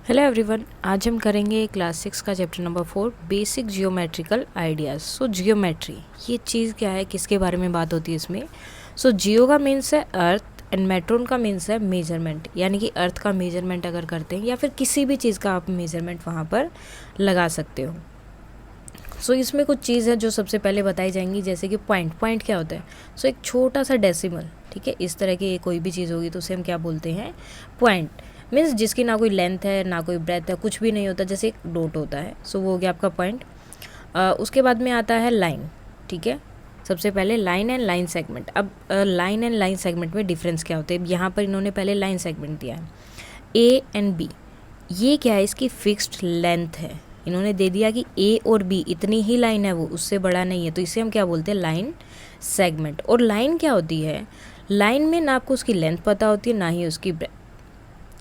Hello everyone, आज हम करेंगे क्लास 6 का chapter number 4 basic geometrical ideas. So geometry ये चीज़ क्या है, किसके बारे में बात होती है इसमें। सो जियो का मीन्स है अर्थ एंड मेट्रोन का मीन्स है मेजरमेंट, यानी कि अर्थ का मेजरमेंट अगर करते हैं या फिर किसी भी चीज़ का आप मेजरमेंट वहाँ पर लगा सकते हो। सो इसमें कुछ चीज़ है जो सबसे पहले बताई जाएंगी, जैसे कि पॉइंट क्या होता है। सो एक छोटा सा डेसिमल, ठीक है, इस तरह की कोई भी चीज़ होगी तो उसे हम क्या बोलते हैं, पॉइंट। मीन्स जिसकी ना कोई लेंथ है ना कोई ब्रेथ है, कुछ भी नहीं होता, जैसे एक डॉट होता है। सो वो हो गया आपका पॉइंट। उसके बाद में आता है लाइन, ठीक है। सबसे पहले लाइन एंड लाइन सेगमेंट। अब लाइन एंड लाइन सेगमेंट में डिफरेंस क्या होता है, यहाँ पर इन्होंने पहले लाइन सेगमेंट दिया है ए एंड बी। ये क्या है, इसकी फिक्स्ड लेंथ है। इन्होंने दे दिया कि ए और बी इतनी ही लाइन है, वो उससे बड़ा नहीं है, तो इसे हम क्या बोलते हैं, लाइन सेगमेंट। और लाइन क्या होती है, लाइन में ना आपको उसकी लेंथ पता होती है ना ही उसकी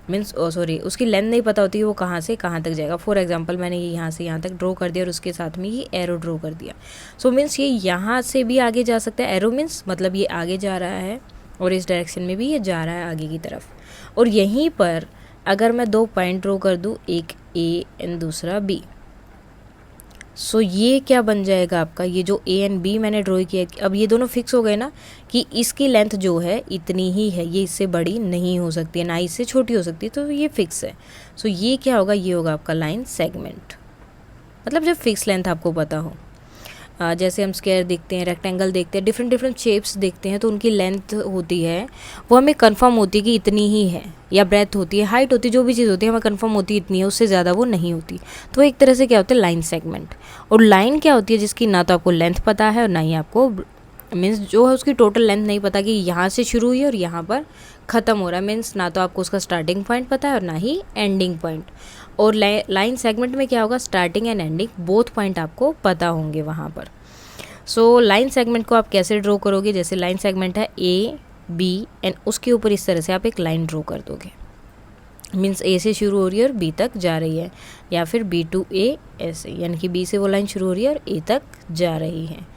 मीन्स उसकी लेंथ नहीं पता होती है, वो कहाँ से कहाँ तक जाएगा। फॉर एग्जांपल मैंने ये यहाँ से यहाँ तक ड्रॉ कर दिया और उसके साथ में ये एरो ड्रॉ कर दिया। सो मीन्स ये यहाँ से भी आगे जा सकता है। एरो मीन्स मतलब ये आगे जा रहा है और इस डायरेक्शन में भी ये जा रहा है आगे की तरफ। और यहीं पर अगर मैं दो पॉइंट ड्रॉ कर दूँ, एक ए एंड दूसरा बी, सो ये क्या बन जाएगा आपका, ये जो ए एंड बी मैंने ड्रॉ किया, अब ये दोनों फिक्स हो गए ना कि इसकी लेंथ जो है इतनी ही है, ये इससे बड़ी नहीं हो सकती है ना इससे छोटी हो सकती है, तो ये फिक्स है। सो ये क्या होगा, ये होगा आपका लाइन सेगमेंट। मतलब जब फिक्स लेंथ आपको पता हो, जैसे हम स्क्वायर देखते हैं, रेक्टेंगल देखते हैं, डिफरेंट शेप्स देखते हैं, तो उनकी लेंथ होती है वो हमें कंफर्म होती है कि इतनी ही है, या ब्रेथ होती है, हाइट होती है, जो भी चीज़ होती है हमें कंफर्म होती है इतनी है, उससे ज़्यादा वो नहीं होती। तो एक तरह से क्या होता है, लाइन सेगमेंट। और लाइन क्या होती है, जिसकी ना तो आपको लेंथ पता है और ना ही आपको मीन्स जो है उसकी टोटल लेंथ नहीं पता कि यहाँ से शुरू हुई है और यहाँ पर ख़त्म हो रहा है। मीन्स ना तो आपको उसका स्टार्टिंग पॉइंट पता है और ना ही एंडिंग पॉइंट। और लाइन सेगमेंट में क्या होगा, starting and ending both point आपको पता होंगे वहाँ पर। सो लाइन सेगमेंट को आप कैसे ड्रॉ करोगे, जैसे लाइन सेगमेंट है ए बी एंड उसके ऊपर इस तरह से आप एक लाइन ड्रॉ कर दोगे। मीन्स ए से शुरू हो रही है और बी तक जा रही है, या फिर बी टू ए ऐसे, यानी कि बी से वो लाइन शुरू हो रही है और ए तक जा रही है।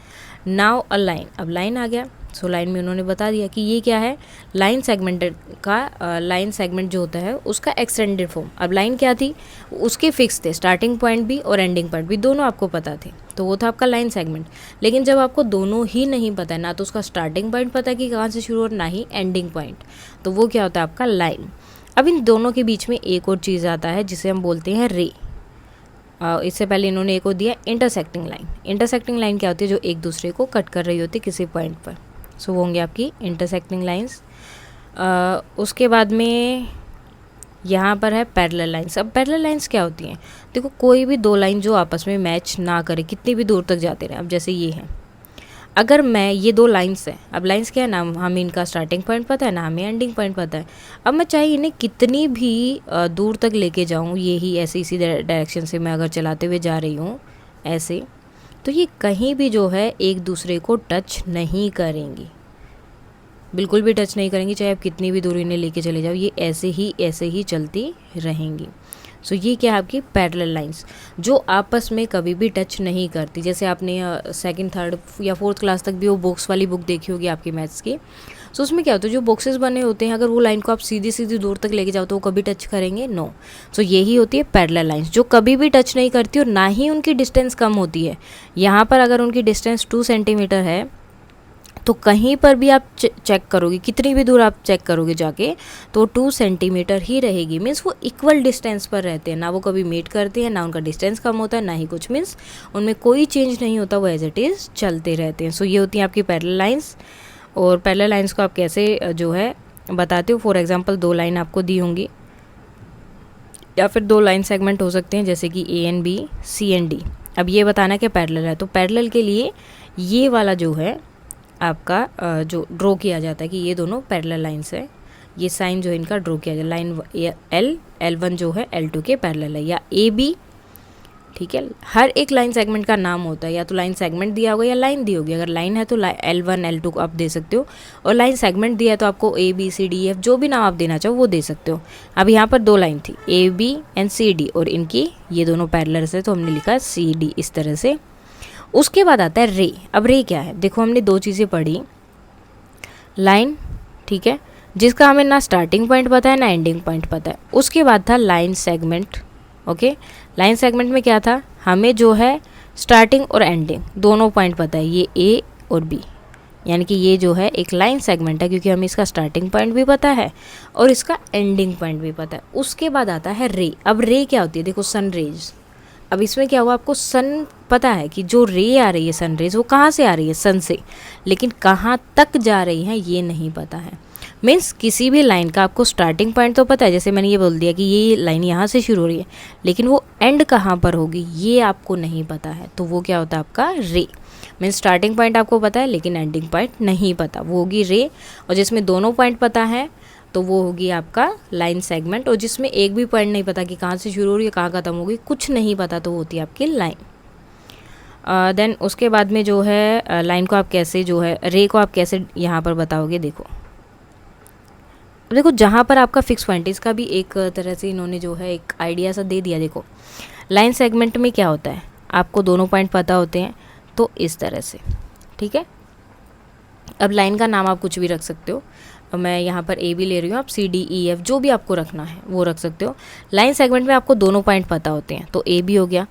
नाउ अ लाइन, अब लाइन आ गया। सो लाइन में उन्होंने बता दिया कि ये क्या है, लाइन सेगमेंट का लाइन सेगमेंट जो होता है उसका एक्सटेंडेड फॉर्म। अब लाइन क्या थी, उसके फिक्स थे, स्टार्टिंग पॉइंट भी और एंडिंग पॉइंट भी दोनों आपको पता थे, तो वो था आपका लाइन सेगमेंट। लेकिन जब आपको दोनों ही नहीं पता है, ना तो उसका स्टार्टिंग पॉइंट पता है कि कहाँ से शुरू और ना ही एंडिंग पॉइंट, तो वो क्या होता है आपका लाइन। अब इन दोनों के बीच में एक और चीज़ आता है जिसे हम बोलते हैं रे। इससे पहले इन्होंने एक और दिया इंटरसेक्टिंग लाइन। इंटरसेक्टिंग लाइन क्या होती है, जो एक दूसरे को कट कर रही होती है किसी पॉइंट पर। सो वो होंगे आपकी इंटरसेक्टिंग लाइंस। उसके बाद में यहाँ पर है पैरेलल लाइंस। अब पैरेलल लाइंस क्या होती हैं, देखो कोई भी दो लाइन जो आपस में मैच ना करे, कितनी भी दूर तक जाते रहे। अब जैसे ये है, अगर मैं ये दो लाइंस हैं, अब लाइंस क्या है ना, हमें इनका स्टार्टिंग पॉइंट पता है ना हमें एंडिंग पॉइंट पता है। अब मैं चाहे इन्हें कितनी भी दूर तक लेके जाऊँ, ये ही ऐसे इसी डायरेक्शन से मैं अगर चलाते हुए जा रही हूँ ऐसे, तो ये कहीं भी जो है एक दूसरे को टच नहीं करेंगी, बिल्कुल भी टच नहीं करेंगी, चाहे आप कितनी भी दूर इन्हें लेके चले जाओ, ये ऐसे ही चलती रहेंगी। सो ये क्या है आपकी पैरेलल लाइंस, जो आपस में कभी भी टच नहीं करती। जैसे आपने सेकंड थर्ड या फोर्थ क्लास तक भी वो बॉक्स वाली बुक देखी होगी आपकी मैथ्स की। सो उसमें क्या होता है, जो बॉक्सेस बने होते हैं, अगर वो लाइन को आप सीधी दूर तक लेके जाओ तो वो कभी टच करेंगे, नो। सो यही होती है पैरेलल लाइंस, जो कभी भी टच नहीं करती और ना ही उनकी डिस्टेंस कम होती है। यहाँ पर अगर उनकी डिस्टेंस 2 सेंटीमीटर है, तो कहीं पर भी आप चेक करोगे, कितनी भी दूर आप चेक करोगे जाके, तो 2 सेंटीमीटर ही रहेगी। मीन्स वो इक्वल डिस्टेंस पर रहते हैं, ना वो कभी मीट करते हैं, ना उनका डिस्टेंस कम होता है, ना ही कुछ। मीन्स उनमें कोई चेंज नहीं होता, वो एज इट इज़ चलते रहते हैं। सो ये होती हैं आपकी पैरेलल लाइंस। और पैरेलल लाइंस को आप कैसे जो है बताते हो, फॉर एग्जाम्पल दो लाइन आपको दी होंगी, या फिर दो लाइन सेगमेंट हो सकते हैं, जैसे कि A and B, C and D. अब ये बताना कि पैरेलल है, तो पैरेलल के लिए ये वाला जो है आपका जो ड्रॉ किया जाता है कि ये दोनों पैरेलल लाइंस है, ये साइन जो है इनका ड्रॉ किया जाए, लाइन L1 जो है L2 के पैरेलल है, या ए बी, ठीक है। हर एक लाइन सेगमेंट का नाम होता है, या तो लाइन सेगमेंट दिया होगा या लाइन दी होगी। अगर लाइन है तो L1 L2 को आप दे सकते हो, और लाइन सेगमेंट दिया है तो आपको A B C D F जो भी नाम आप देना चाहो वो दे सकते हो। अब यहाँ पर दो लाइन थी A B and C D, और इनकी ये दोनों पैरेलल है, तो हमने लिखा C D इस तरह से। उसके बाद आता है रे। अब रे क्या है, देखो हमने दो चीज़ें पढ़ी, लाइन, ठीक है, जिसका हमें ना स्टार्टिंग पॉइंट पता है ना एंडिंग पॉइंट पता है। उसके बाद था line segment. Okay, line segment में क्या था, हमें जो है स्टार्टिंग और एंडिंग दोनों पॉइंट पता है, ये ए और बी, यानी कि ये जो है एक लाइन सेगमेंट है क्योंकि हमें इसका स्टार्टिंग पॉइंट भी पता है और इसका एंडिंग पॉइंट भी पता है। उसके बाद आता है रे। अब रे क्या होती है, देखो सन रेज। अब इसमें क्या हुआ, आपको सन पता है कि जो रे आ रही है सन रेज वो कहाँ से आ रही है, सन से, लेकिन कहाँ तक जा रही है ये नहीं पता है। मीन्स किसी भी लाइन का आपको स्टार्टिंग पॉइंट तो पता है, जैसे मैंने ये बोल दिया कि ये लाइन यहाँ से शुरू हो रही है, लेकिन वो एंड कहाँ पर होगी ये आपको नहीं पता है, तो वो क्या होता है आपका रे। मीन्स स्टार्टिंग पॉइंट आपको पता है लेकिन एंडिंग पॉइंट नहीं पता, वो होगी रे। और जिसमें दोनों पॉइंट पता है तो वो होगी आपका लाइन सेगमेंट। और जिसमें एक भी पॉइंट नहीं पता कि कहाँ से शुरू हो रही है कहाँ ख़त्म होगी, कुछ नहीं पता, तो वो होती है आपकी लाइन। देन उसके बाद में जो है लाइन को आप कैसे जो है रे को आप कैसे यहाँ पर बताओगे, देखो देखो जहाँ पर आपका फिक्स पॉइंट, इसका भी एक तरह से इन्होंने जो है एक आइडिया सा दे दिया। देखो लाइन सेगमेंट में क्या होता है, आपको दोनों पॉइंट पता होते हैं, तो इस तरह से, ठीक है। अब लाइन का नाम आप कुछ भी रख सकते हो, मैं यहाँ पर ए भी ले रही हूँ, आप सी डी ई एफ जो भी आपको रखना है वो रख सकते हो। लाइन सेगमेंट में आपको दोनों पॉइंट पता होते हैं, तो ए भी हो गया।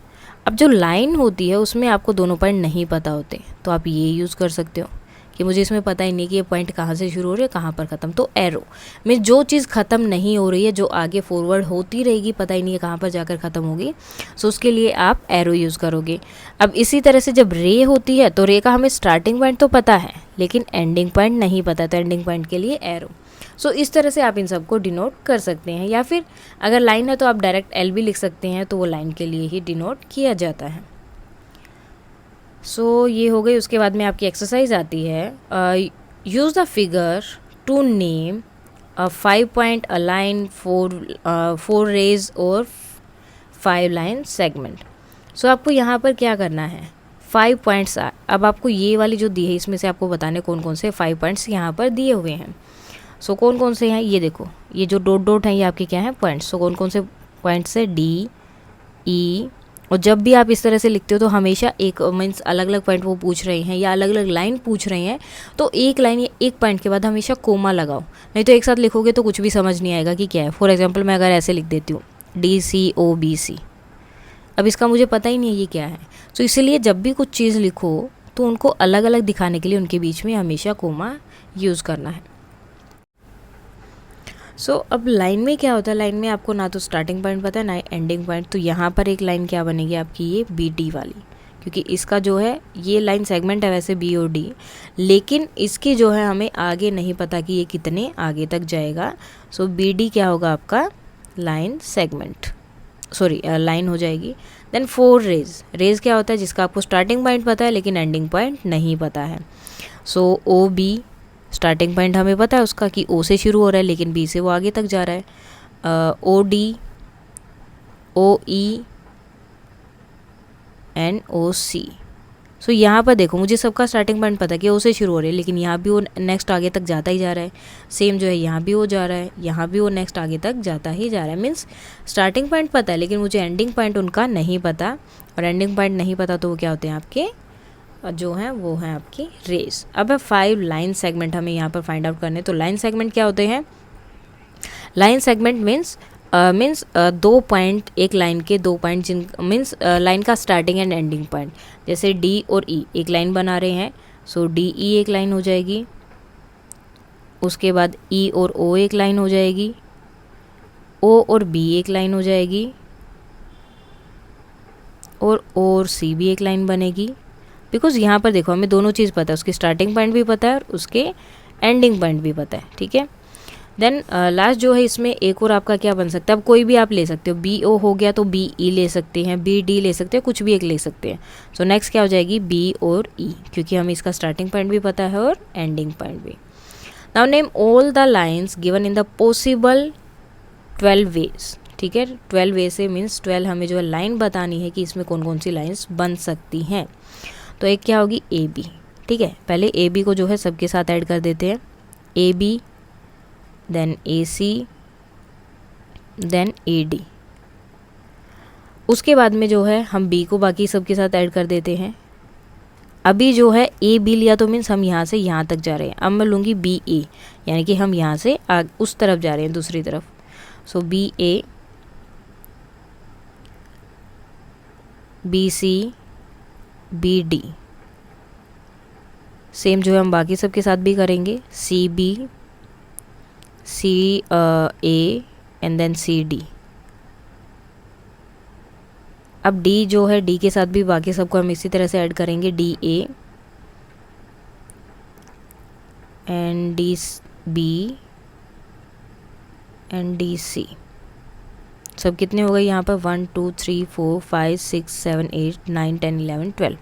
अब जो लाइन होती है उसमें आपको दोनों पॉइंट नहीं पता होते, तो आप ये यूज़ कर सकते हो कि मुझे इसमें पता ही नहीं कि ये पॉइंट कहाँ से शुरू हो रही है कहाँ पर ख़त्म, तो एरो में जो चीज़ ख़त्म नहीं हो रही है, जो आगे फॉरवर्ड होती रहेगी, पता ही नहीं है कहाँ पर जाकर ख़त्म होगी, सो उसके लिए आप एरो यूज़ करोगे। अब इसी तरह से जब रे होती है तो रे का हमें स्टार्टिंग पॉइंट तो पता है लेकिन एंडिंग पॉइंट नहीं पता, तो एंडिंग पॉइंट के लिए एरो। सो इस तरह से आप इन सबको डिनोट कर सकते हैं, या फिर अगर लाइन है तो आप डायरेक्ट एल भी लिख सकते हैं, तो वो लाइन के लिए ही डिनोट किया जाता है। सो ये हो गई। उसके बाद में आपकी एक्सरसाइज आती है, use the figure to name 5 point a line, 4 rays और 5 लाइन सेगमेंट। सो आपको यहाँ पर क्या करना है, 5 पॉइंट्स। अब आपको ये वाली जो दी है इसमें से आपको बताने कौन कौन से 5 पॉइंट्स यहाँ पर दिए हुए हैं। सो कौन कौन से हैं, ये देखो, ये जो डॉट डॉट हैं ये आपके क्या हैं, पॉइंट्स। सो कौन कौन से पॉइंट्स है, डी ई। और जब भी आप इस तरह से लिखते हो तो हमेशा एक मीन्स अलग अलग पॉइंट वो पूछ रहे हैं या अलग अलग लाइन पूछ रहे हैं, तो एक लाइन या एक पॉइंट के बाद हमेशा कोमा लगाओ, नहीं तो एक साथ लिखोगे तो कुछ भी समझ नहीं आएगा कि क्या है। फॉर एग्जांपल मैं अगर ऐसे लिख देती हूँ D C O B C, अब इसका मुझे पता ही नहीं है ये क्या है, तो इसलिए जब भी कुछ चीज़ लिखो तो उनको अलग अलग दिखाने के लिए उनके बीच में हमेशा कोमा यूज़ करना है। सो अब लाइन में क्या होता है, लाइन में आपको ना तो स्टार्टिंग पॉइंट पता है ना एंडिंग पॉइंट, तो यहाँ पर एक लाइन क्या बनेगी आपकी, ये बी डी वाली, क्योंकि इसका जो है ये लाइन सेगमेंट है वैसे बी और डी, लेकिन इसकी जो है हमें आगे नहीं पता कि ये कितने आगे तक जाएगा। सो बी डी क्या होगा आपका लाइन सेगमेंट, सॉरी लाइन हो जाएगी। देन 4 रेज, रेज क्या होता है, जिसका आपको स्टार्टिंग पॉइंट पता है लेकिन एंडिंग पॉइंट नहीं पता है। सो ओ बी, स्टार्टिंग पॉइंट हमें पता है उसका कि ओ से शुरू हो रहा है लेकिन बी से वो आगे तक जा रहा है। O D, O E and ओ सी। सो यहाँ पर देखो मुझे सबका स्टार्टिंग पॉइंट पता है कि ओ से शुरू हो रही है, लेकिन यहाँ भी वो नेक्स्ट आगे तक जाता ही जा रहा है। सेम जो है यहाँ भी वो जा रहा है, यहाँ भी वो नेक्स्ट आगे तक जाता ही जा रहा है। मीन्स स्टार्टिंग पॉइंट पता है लेकिन मुझे एंडिंग पॉइंट उनका नहीं पता, और एंडिंग पॉइंट नहीं पता तो वो क्या होते हैं आपके जो हैं वो हैं आपकी रेस। अब है 5 लाइन सेगमेंट हमें यहाँ पर फाइंड आउट करने। तो लाइन सेगमेंट क्या होते हैं, लाइन सेगमेंट मीन्स 2 पॉइंट, एक लाइन के 2 पॉइंट जिन मीन्स लाइन का स्टार्टिंग एंड एंडिंग पॉइंट, जैसे डी और ई एक लाइन बना रहे हैं, सो डी ई एक लाइन हो जाएगी, उसके बाद ई और ओ एक लाइन हो जाएगी, ओ और बी एक लाइन हो जाएगी, और सी भी एक लाइन बनेगी। बिकॉज यहाँ पर देखो हमें दोनों चीज़ पता है, उसकी स्टार्टिंग पॉइंट भी पता है और उसके एंडिंग पॉइंट भी पता है, ठीक है। देन लास्ट जो है इसमें एक और आपका क्या बन सकता है, अब कोई भी आप ले सकते हो, बी ओ हो गया तो बी ई ले सकते हैं, बी डी ले सकते हैं, कुछ भी एक ले सकते हैं। सो नेक्स्ट क्या हो जाएगी, बी और ई, क्योंकि हमें इसका स्टार्टिंग पॉइंट भी पता है और एंडिंग पॉइंट भी। Now name all the lines given in the possible 12 ways, ठीक है। 12 वे से मीन्स 12 हमें जो है लाइन बतानी है कि इसमें कौन कौन सी लाइन्स बन सकती हैं। तो एक क्या होगी, ए बी, ठीक है। पहले ए बी को जो है सबके साथ ऐड कर देते हैं, A B, then A C, then A D. उसके बाद में जो है हम बी को बाकी सबके साथ ऐड कर देते हैं, अभी जो है ए बी लिया तो मीन्स हम यहाँ से यहाँ तक जा रहे हैं। अब मैं लूँगी बी ए, यानी कि हम यहाँ से उस तरफ जा रहे हैं, दूसरी तरफ। So B A, B C, B D. Same जो है हम बाकी सब के साथ भी करेंगे, C B, C A and then C D. अब डी जो है, डी के साथ भी बाकी सबको हम इसी तरह से ऐड करेंगे, D A and D B and D C. सब कितने हो गए यहाँ पर, 1 2 3 4 5 6 7 8 9 10 11 12।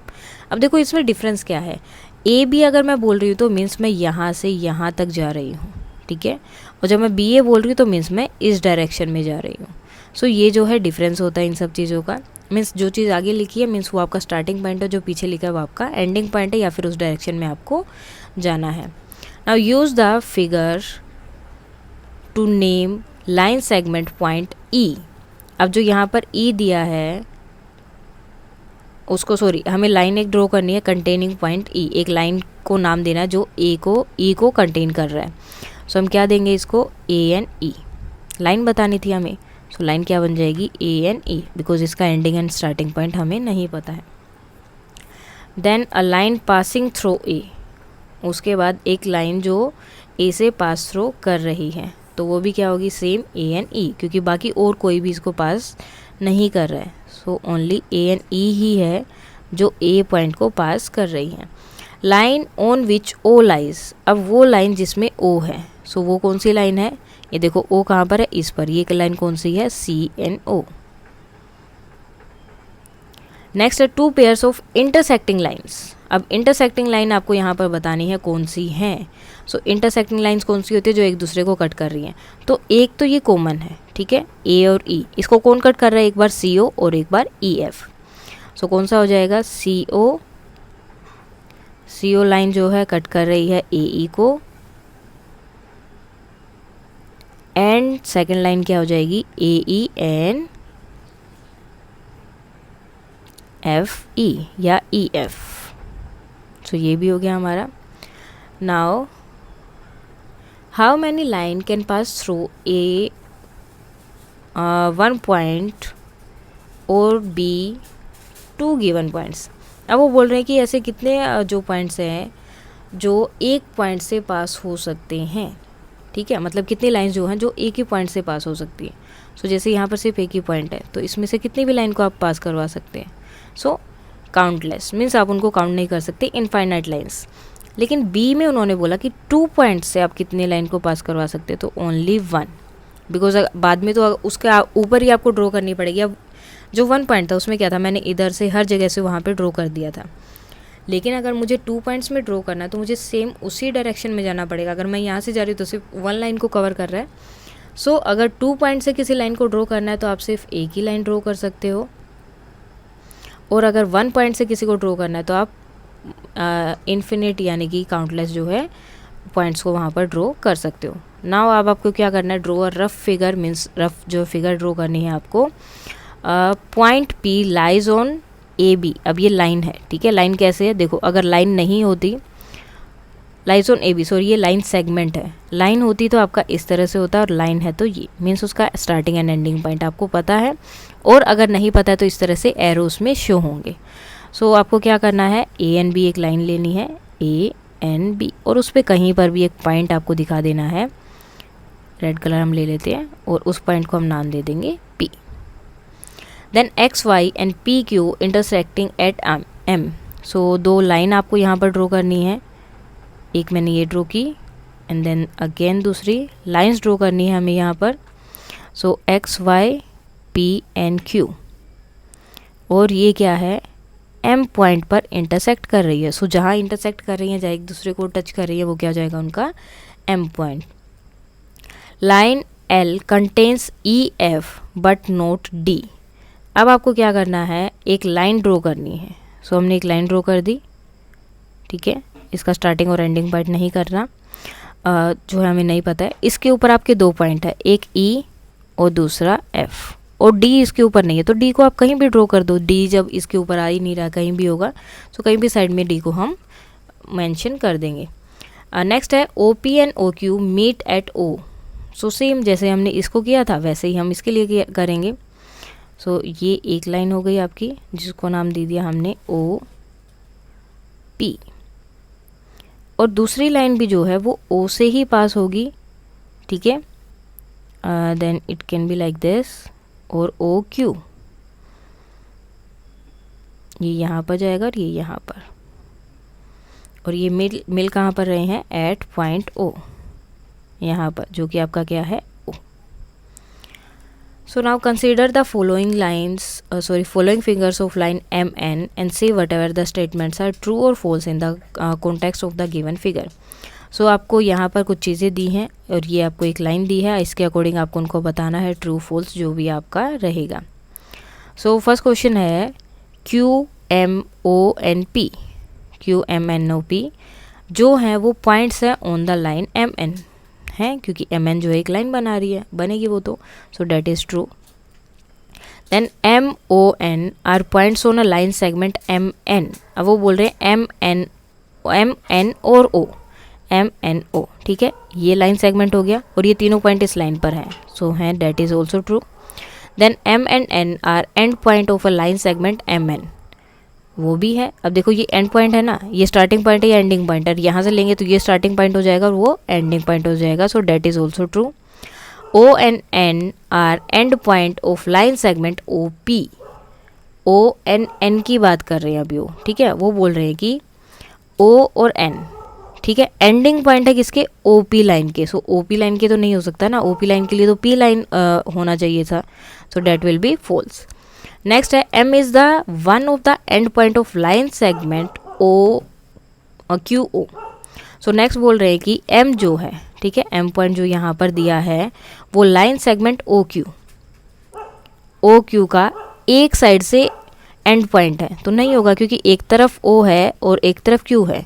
अब देखो इसमें डिफरेंस क्या है, ए बी अगर मैं बोल रही हूँ तो मीन्स मैं यहाँ से यहाँ तक जा रही हूँ, ठीक है, और जब मैं बी ए बोल रही हूँ तो मीन्स मैं इस डायरेक्शन में जा रही हूँ। सो ये जो है डिफरेंस होता है इन सब चीज़ों का। मीन्स जो चीज़ आगे लिखी है मीन्स वो आपका स्टार्टिंग पॉइंट है, जो पीछे लिखा है वो आपका एंडिंग पॉइंट है, या फिर उस डायरेक्शन में आपको जाना है। Now use the figure to name line segment point E. अब जो यहाँ पर ई दिया है उसको, सॉरी, हमें लाइन एक ड्रॉ करनी है कंटेनिंग पॉइंट ई, एक लाइन को नाम देना जो ई को कंटेन कर रहा है। सो हम क्या देंगे इसको, ए एन ई, लाइन बतानी थी हमें। सो लाइन क्या बन जाएगी, ए एन ई, बिकॉज इसका एंडिंग एंड स्टार्टिंग पॉइंट हमें नहीं पता है। Then a line passing through A, उसके बाद एक लाइन जो ए से पास थ्रू कर रही है तो वो भी क्या होगी, सेम ए एन ई, क्योंकि बाकी और कोई भी इसको पास नहीं कर रहा है। सो ओनली ए एन ई ही है जो ए पॉइंट को पास कर रही है। Line on which O lies, अब वो लाइन जिसमें ओ है, सो वो कौन सी लाइन है, ये देखो ओ कहाँ पर है, इस पर, ये लाइन कौन सी है, सी एन ओ। नेक्स्ट है 2 पेयर्स ऑफ इंटरसेक्टिंग लाइन्स। अब इंटरसेक्टिंग लाइन आपको यहाँ पर बतानी है कौन सी है। सो इंटरसेक्टिंग लाइन्स कौन सी होती है, जो एक दूसरे को कट कर रही हैं। तो एक तो ये कॉमन है, ठीक है, ए और ई, इसको कौन कट कर रहा है, एक बार सी ओ और एक बार ई एफ। सो कौन सा हो जाएगा, सी ओ लाइन जो है कट कर रही है ए ई को, एंड सेकेंड लाइन क्या हो जाएगी, ए ई एन एफ ई या ई एफ। सो ये भी हो गया हमारा। Now how many line can pass through a 1 point और बी 2 गिवन पॉइंट्स। अब वो बोल रहे हैं कि ऐसे कितने जो पॉइंट्स हैं जो एक पॉइंट से पास हो सकते हैं, ठीक है, मतलब कितनी लाइंस जो हैं जो एक ही पॉइंट से पास हो सकती है। सो जैसे यहाँ पर सिर्फ एक ही पॉइंट है तो इसमें से कितनी भी लाइन को आप पास करवा सकते हैं। सो काउंटलेस, मीन्स आप उनको काउंट नहीं कर सकते, इनफाइनाइट लाइंस। लेकिन बी में उन्होंने बोला कि 2 पॉइंट से आप कितने लाइन को पास करवा सकते हैं, तो ओनली 1, बिकॉज बाद में तो उसके ऊपर ही आपको ड्रॉ करनी पड़ेगी। अब जो 1 पॉइंट था उसमें क्या था, मैंने इधर से हर जगह से वहाँ पे ड्रॉ कर दिया था, लेकिन अगर मुझे 2 पॉइंट्स में ड्रॉ करना है तो मुझे सेम उसी डायरेक्शन में जाना पड़ेगा। अगर मैं यहाँ से जा रही हूँ तो सिर्फ 1 लाइन को कवर कर रहा है। सो अगर 2 पॉइंट से किसी लाइन को ड्रॉ करना है तो आप सिर्फ एक ही लाइन ड्रॉ कर सकते हो, और अगर 1 पॉइंट से किसी को ड्रॉ करना है तो आप इन्फिनिट यानी कि काउंटलेस जो है पॉइंट्स को वहाँ पर ड्रॉ कर सकते हो। नाउ अब आपको क्या करना है, draw a rough figure, means rough जो फिगर ड्रॉ करनी है आपको। Point P lies on A B. अब ये लाइन है, ठीक है, लाइन कैसे है, देखो अगर लाइन नहीं होती, lies on A B, sorry ये लाइन सेगमेंट है, लाइन होती तो आपका इस तरह से होता है, और लाइन है तो ये मीन्स उसका स्टार्टिंग एंड एंडिंग पॉइंट आपको पता है, और अगर नहीं पता है तो इस तरह से एरोस में शो होंगे। सो आपको क्या करना है, ए एन बी एक लाइन लेनी है, ए एन बी, और उस पर कहीं पर भी एक पॉइंट आपको दिखा देना है, रेड कलर हम ले लेते हैं, और उस पॉइंट को हम नाम दे देंगे P. Then X Y and P Q intersecting at M. So 2 line आपको यहाँ पर ड्रॉ करनी है, एक मैंने ये ड्रॉ की, एंड देन अगेन दूसरी लाइंस ड्रॉ करनी है हमें यहाँ पर। So X Y P N Q, और ये क्या है, एम पॉइंट पर इंटरसेक्ट कर रही है। सो जहाँ इंटरसेक्ट कर रही है, जहाँ एक दूसरे को टच कर रही है, वो क्या हो जाएगा उनका M point. Line L contains E F but not D. अब आपको क्या करना है, एक लाइन ड्रॉ करनी है। सो हमने एक लाइन ड्रॉ कर दी, ठीक है, इसका स्टार्टिंग और एंडिंग पॉइंट नहीं करना, जो है हमें नहीं पता है। इसके ऊपर आपके 2 पॉइंट है, एक ई और दूसरा एफ, और डी इसके ऊपर नहीं है, तो डी को आप कहीं भी ड्रॉ कर दो। डी जब इसके ऊपर आ ही नहीं रहा, कहीं भी होगा, तो कहीं भी साइड में डी को हम मेंशन कर देंगे। नेक्स्ट है O P and O Q meet at O. So same जैसे हमने इसको किया था वैसे ही हम इसके लिए करेंगे। सो ये एक लाइन हो गई आपकी, जिसको नाम दे दिया हमने ओ पी, और दूसरी लाइन भी जो है वो ओ से ही पास होगी, ठीक है। Then it can be like this, और ओ क्यू ये यहाँ पर जाएगा और ये यहाँ पर, और ये मिल कहाँ पर रहे हैं, एट पॉइंट ओ, यहाँ पर, जो कि आपका क्या है, O. So now consider the following lines following fingers of line M N and say whatever the statements are true और false in the context of the given figure. So आपको यहाँ पर कुछ चीज़ें दी हैं और ये आपको एक लाइन दी है, इसके अकॉर्डिंग आपको उनको बताना है ट्रू फॉल्स जो भी आपका रहेगा। सो फर्स्ट क्वेश्चन है Q M O N P, Q M N O P जो है वो पॉइंट्स है on the line M N है, क्योंकि एम एन जो है एक लाइन बना रही है, बनेगी वो तो, so that is true. Then M O N are points on a line segment M N. अब वो बोल रहे हैं एम एन और ओ, एम एन ओ, ठीक है, ये लाइन सेगमेंट हो गया और ये तीनों पॉइंट इस लाइन पर हैं, सो है that is also true. Then M and N are end point of a line segment M N, वो भी है। अब देखो ये एंड पॉइंट है ना, ये स्टार्टिंग पॉइंट है, ये एंडिंग पॉइंट है, यहाँ से लेंगे तो ये स्टार्टिंग पॉइंट हो जाएगा और वो एंडिंग पॉइंट हो जाएगा, so that is also true. O and N are end point of line segment O P, O N की बात कर रहे हैं अभी वो, ठीक है, वो बोल रहे हैं कि ओ और एन, ठीक है, एंडिंग पॉइंट है किसके, ओ पी लाइन के, सो ओ पी लाइन के तो नहीं हो सकता ना, ओ पी लाइन के लिए तो पी लाइन होना चाहिए था, so that will be false. Next है M is the one of the end point of line segment O Q O. So next बोल रहे हैं कि एम जो है, ठीक है, एम पॉइंट जो यहाँ पर दिया है वो लाइन सेगमेंट ओ क्यू का एक साइड से एंड पॉइंट है, तो नहीं होगा क्योंकि एक तरफ ओ है और एक तरफ क्यू है,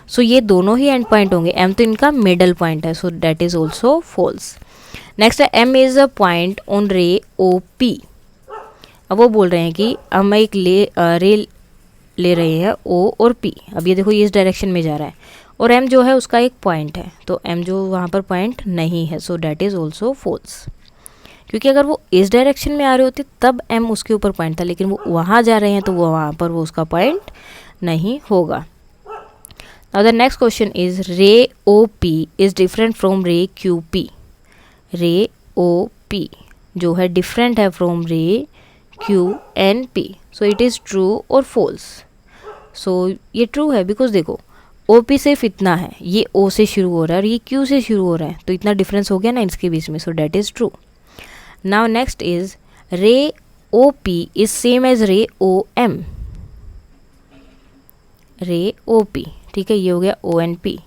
सो ये दोनों ही एंड पॉइंट होंगे, एम तो इनका मिडल पॉइंट है, so that is also false. Next है M is a point on ray O P. अब वो बोल रहे हैं कि हम एक रे ले रहे हैं ओ और पी, अब ये देखो ये इस डायरेक्शन में जा रहा है और एम जो है उसका एक पॉइंट है, तो एम जो वहाँ पर पॉइंट नहीं है, so that is also false, क्योंकि अगर वो इस डायरेक्शन में आ रहे होते तब एम उसके ऊपर पॉइंट था, लेकिन वो वहाँ जा रहे हैं तो वो वहाँ पर वो उसका पॉइंट नहीं होगा। Now the next question is ray O P is different from ray Q P. Ray O P जो है डिफरेंट है from ray Q N P, so it is true और फॉल्स। सो ये ट्रू है because देखो O P सिर्फ इतना है, ये ओ से शुरू हो रहा है और ये क्यू से शुरू हो रहा है, तो इतना डिफरेंस हो गया ना इसके बीच में, so that is true. Now next is ray O P is same as ray O M. रे ओ पी, ठीक है, ये हो गया ओ एन पी,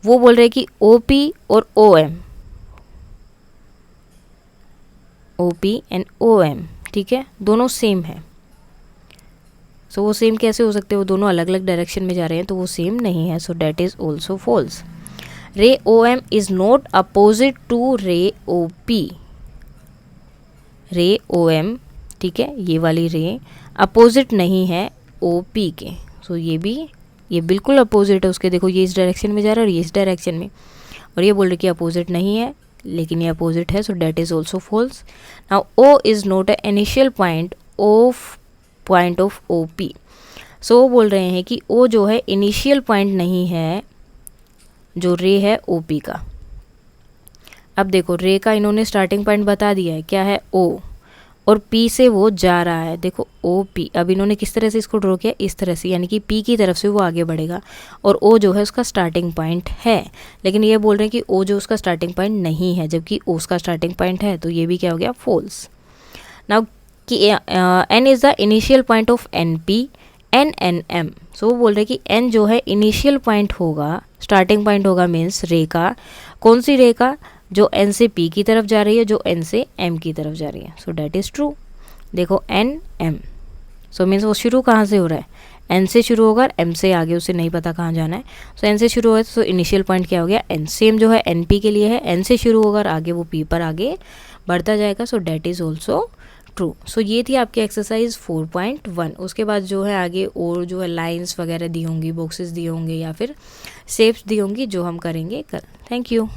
वो बोल रहे हैं कि ओ पी और O M, O P and O M, ठीक है, दोनों सेम है। सो वो सेम कैसे हो सकते हैं, वो दोनों अलग अलग डायरेक्शन में जा रहे हैं तो वो सेम नहीं है, so that is also false. Ray O M is not opposite to ray O P. Ray O M, ठीक है, ये वाली रे अपोजिट नहीं है ओ पी के, सो ये बिल्कुल अपोजिट है उसके, देखो ये इस डायरेक्शन में जा रहा है और ये इस डायरेक्शन में, और ये बोल रहे कि अपोजिट नहीं है लेकिन ये अपोजिट है, so that is also false. Now O is not a initial point of O P. So वो बोल रहे हैं कि ओ जो है इनिशियल पॉइंट नहीं है जो रे है ओ पी का। अब देखो रे का इन्होंने स्टार्टिंग पॉइंट बता दिया है, क्या है ओ, और पी से वो जा रहा है, देखो ओ पी, अब इन्होंने किस तरह से इसको ड्रॉ किया, इस तरह से, यानी कि पी की तरफ से वो आगे बढ़ेगा और ओ जो है उसका स्टार्टिंग पॉइंट है, लेकिन ये बोल रहे हैं कि ओ जो उसका स्टार्टिंग पॉइंट नहीं है जबकि ओ उसका स्टार्टिंग पॉइंट है, तो ये भी क्या हो गया, फॉल्स। नाउ कि N is the initial point of N P N N M. So वो बोल रहे हैं कि एन जो है इनिशियल पॉइंट होगा, स्टार्टिंग पॉइंट होगा, मीन्स रे का, कौन सी रे का, जो एन से पी की तरफ जा रही है, जो एन से एम की तरफ जा रही है, सो डेट इज़ ट्रू। देखो एन एम, सो मीन्स वो शुरू कहाँ से हो रहा है, एन से शुरू होगा, एम से आगे उसे नहीं पता कहाँ जाना है, सो एन से शुरू होगा, तो इनिशियल पॉइंट क्या हो गया, एन। सेम जो है एन पी के लिए है, एन से शुरू होगा और आगे वो पी पर आगे बढ़ता जाएगा, so that is also true. सो ये थी आपकी एक्सरसाइज 4.1। उसके बाद जो है आगे और जो है लाइंस वगैरह दी होंगी, बॉक्सेस दिए होंगे या फिर शेप्स दी होंगी जो हम करेंगे कल। Thank you.